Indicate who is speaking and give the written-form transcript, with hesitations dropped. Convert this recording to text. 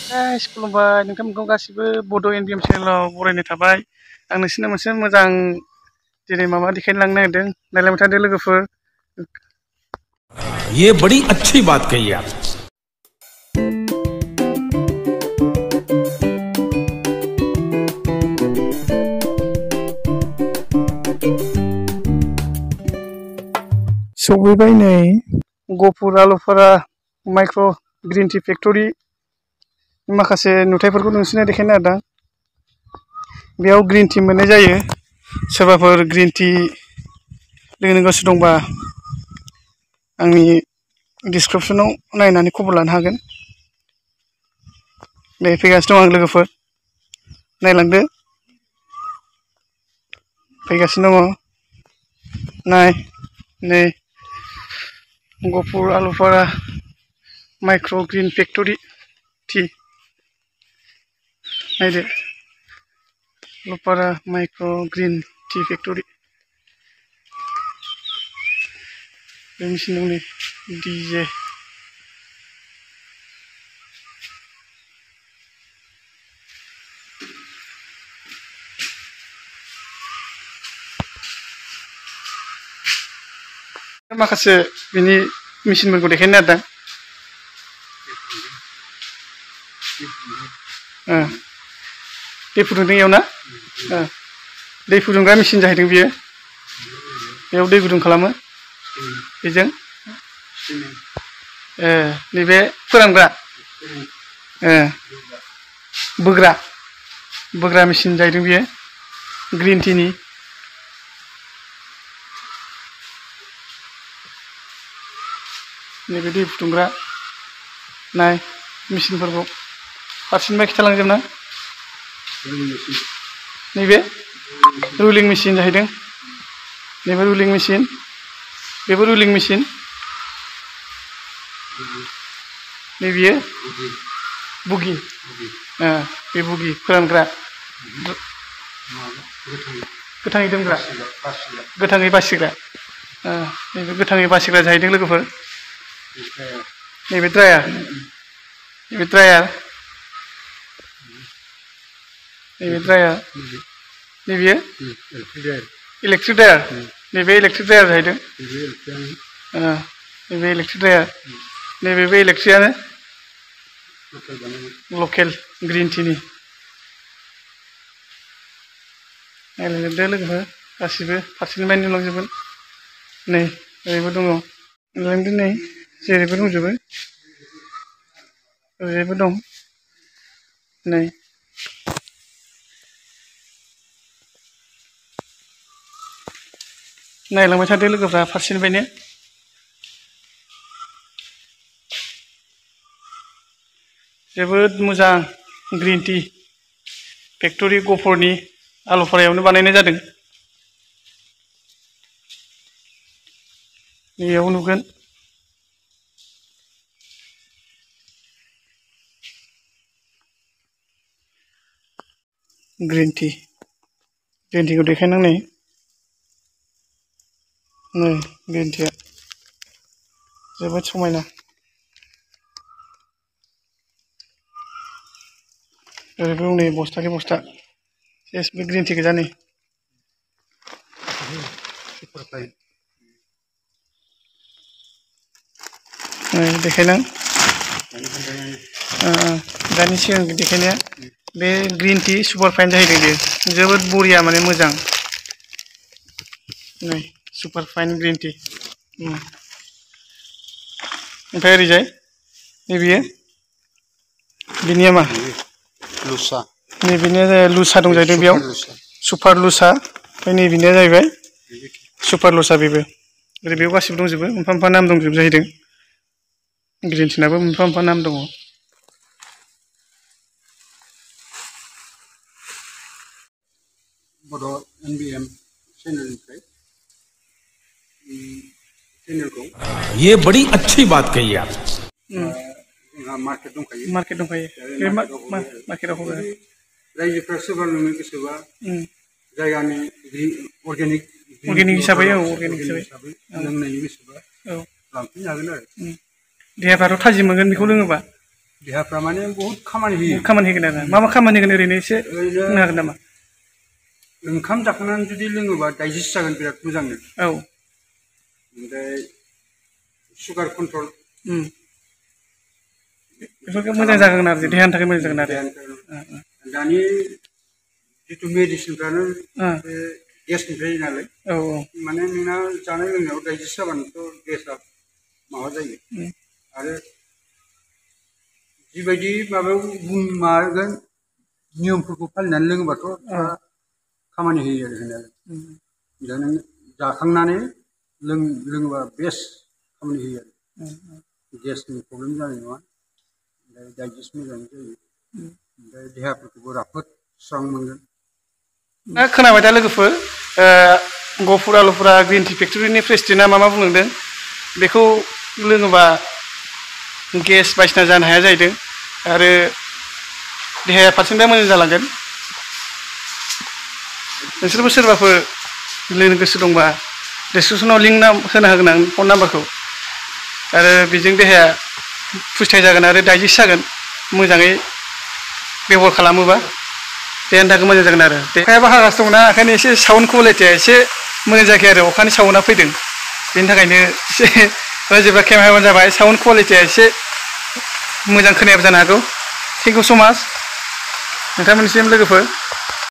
Speaker 1: खुलुमबाय नोंथांमोनखौ गासिबो बड' NBM चेनेलाव बरायनाय थाबाय। आं नोंसोरनो मोनसे मोजां दिनै माबा देखायनो लांनो नागिरदों। नायलांबाय थादो लोगोफोर।
Speaker 2: ये बड़ी अच्छी बात कही आप।
Speaker 1: सफैबाय नै Gohpur Alupara micro' green tea factory माखासे नुथायफोरखौ नोंसोरनो देखायनो नागिरदों। बेयाव ग्रीन टी मोननाय जायो। सोरबाफोर ग्रीन टी लोंनो गोसो दंबा आंनि डिसक्रिपसनाव नायनानै खबर लानो हागोन। नै फैगासिनो दं आं लोगोफोर, नायलांदो। फैगासिनो दङ, नाय नै Gohpur Alupara micro' green factory tea नायदो, Alupara micro' green tea factory. बे मेचिन दं नै DJ। माखासे बिनि मेचिनफोरखौ देखायनो नागिरदों। दै फुदुंदों इयाव ना? दै फुदुंग्रा मेचिन जाहैदों बियो। बेयाव दै गुदुं खालामो बेजों। नैबे फोरानग्रा बोग्रा मेचिन जाहैदों बियो ग्रीन टीनि। नैबे दै फुदुंग्रा, नाय मेचिनफोरखौ फारसेनिफ्राय खिथालांजोबना। नैबे रुलिं मेचिन जाहैदों। नैबे रुलिं मेचिन, बेबो रुलिं मेचिन। नैबेयो बुगि, बे बुगि फोरानग्रा, गोथाङै दोनग्रा, गोथाङै बासिग्रा। नैबे गोथाङै बासिग्रा जाहैदों लोगोफोर। नैबे ड्रायार, नैबे ड्रायार, नैबे ड्रायार, नैबेयो इलेक्ट्रिक ड्रायार। नैबे इलेक्ट्रिक ड्रायार जाहैदों। नैबे इलेक्ट्रिक ड्रायार, नैबेबो इलेक्ट्रिकआनो, लकेल ग्रीन टीनि। नायलांजोबदो लोगोफोर गासिबो, फारसेनिफ्राय नुलांजोबगोन। नै ओरैबो दङ, नुलांदो नै जेरैबो दंजोबो, ओरैबो दं नै। नायलांबाय थादो लोगोफ्रा फारसेनिफ्रायनो। जोबोद मोजां ग्रीन टी फेक्टरि गहपुरनि आलुफारायावनो बानायनाय जादों। बेयाव नुगोन। ग्रीन टीखौ देखायनां नै ग्रीन टीआ जोबोद समायना। ओरैबो नै बस्थानि बस्था सेस बे ग्रीन टी गोजा नै। देखायनां दानि सिगां देखायनाया बे ग्रीन टी सुपार फाइन जाहैदों बेयो। जोबोद बरिया माने मोजां। नै सुपार फाइन ग्रीन टी। ओमफ्राय ओरैजाय नैबेयो बिनिया मा? लुसा। नैबेनिया लुसा दं जाहैदों बेयाव, सुपार लुसा। ओमफ्राय नैबेनिया जाहैबाय सुपार लुसा। बेबो ओरै बेयाव गासिबो दंजोबो, मोनफा मोनफा नाम दंजोबो जाहैदों। ग्रीन टीनाबो मोनफा मोनफा नाम दङ।
Speaker 3: Bodo NBM चैनलनिफ्राय चैनलखौ।
Speaker 2: ये बड़ी अच्छी बात कही आप।
Speaker 3: मार्केट दंखायो।
Speaker 1: मार्केट दंखायो। बे मार्केटाव हरो।
Speaker 3: रायजोफ्रा सोरबा लोंनो गोसोबा जायगानि अर्गेनिक
Speaker 1: हिसाबै, अर्गेनिक हिसाबै
Speaker 3: लोंनायनि गोसोबा लांफैनो हागोन आरो।
Speaker 1: देहाफ्राथ' थाजिम मोनगोन बेखौ लोङोबा।
Speaker 3: देहाफ्रा माने बहुत खामानि होयो
Speaker 1: खामानि होगोन आरो मा खामानि होगोन ओरैनो एसे बुंनो हागोन नामा
Speaker 3: ओंखाम जाखांनानै जुदि लोङोबा डाइजेस्ट जागोन बिराद मोजांनो
Speaker 1: औ ओमफ्राय
Speaker 3: सुगार कन्ट्रल
Speaker 1: बेफोरखौ मोजां जागोन आरो देहानि थाखाय मोजां जागोन आरो
Speaker 3: दानि जितु मेडिसिनफ्रानो गेसनिफ्राय नालाय औ माने नोंना जानाय लोंनायाव डाइजेस्ट जाबानोथ' गेसआ माबा जायो आरो जिबायदि माबायाव माबागोन नियमफोरखौ फालिनानै लोङोबाथ' खामानि होयो आरो होनायालाय दा नों जाखांनानै लोङोबा बेस्ट खामानि होयो आरो गेसनि प्रब्लेम जानाय नङा ओमफ्राय डाइजेस्ट मोजाङै जायो ओमफ्राय देहाफोरखौबो राफोद स्रां मोनगोन
Speaker 1: खोनाबाय दा लोगोफोर गहपुर आलुफोरा ग्रिन टि फेक्टरिनि प्रेसिडेन्टआ मा बुंलांदों बेखौ लोङोबा गेस बायदिसिना जानो हाया जाहैदों आरो देहाया फारसेनिफ्राय मोजां जालांगोन नोंसोरबो सोरबाफोर लोंनो गोसो दंबा डिसक्रिपसनाव लिंक होना होगोन आं फन नाम्बारखौ आरो बेजों देहाया पुष्टाय जागोन आरो डाइजेस्ट जागोन मोजाङै बेबहार खालामोबा देहानि थाखाय मोजां जागोन आरो अखायाबो हागासिनो दंना ओंखायनो एसे साउन्ड क्वालिटिया एसे मोजां जायाखै आरो अखानि साउन्डआ फैदों बेनि थाखायनो एसे जेब्ला केमेरा अन जाबाय साउन्ड क्वालिटिया एसे मोजां खोनायाबो जानो हागौ थेंक इउ स' माच नोंथांमोननिसिम लोगोफोर